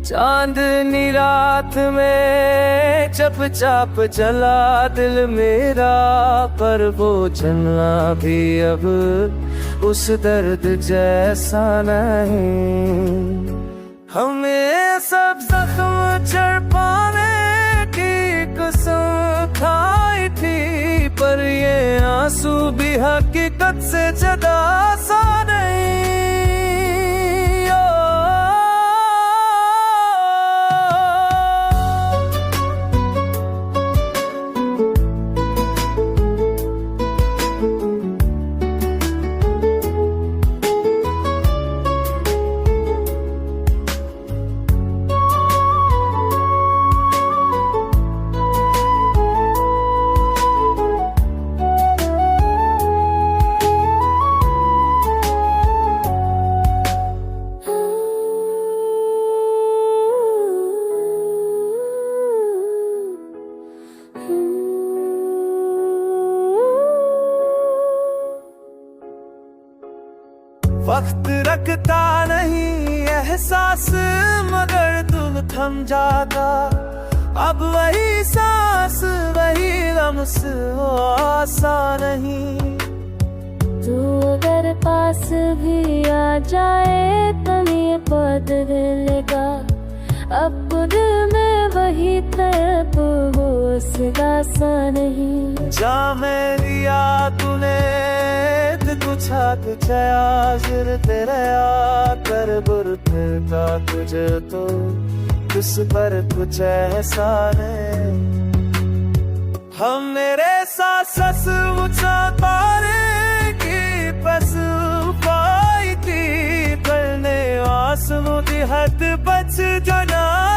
चांदनी रात में चुपचाप चला दिल मेरा, पर वो चलना भी अब उस दर्द जैसा नहीं। हमें सब जख्म चढ़ पाने की कसम खाई थी, पर ये आंसू भी हकीकत से जुदा सा नहीं। वक्त रखता नहीं एहसास, मगर दिल थम जाता। अब वही सांस वही लम्स वो आसान नहीं। तू अगर पास भी आ जाए तो ये बदलेगा। अब दिल में वही तड़प वो सिगासा नहीं। जा मैं लिया तूने कुछ कुछ आजिर तेरे आकर बुर फिरता तुझे तो उस पर कुछ एहसान है। हम मेरे साथ सच तारे की बस पाई थी, करने आसमों की हद बच जाना।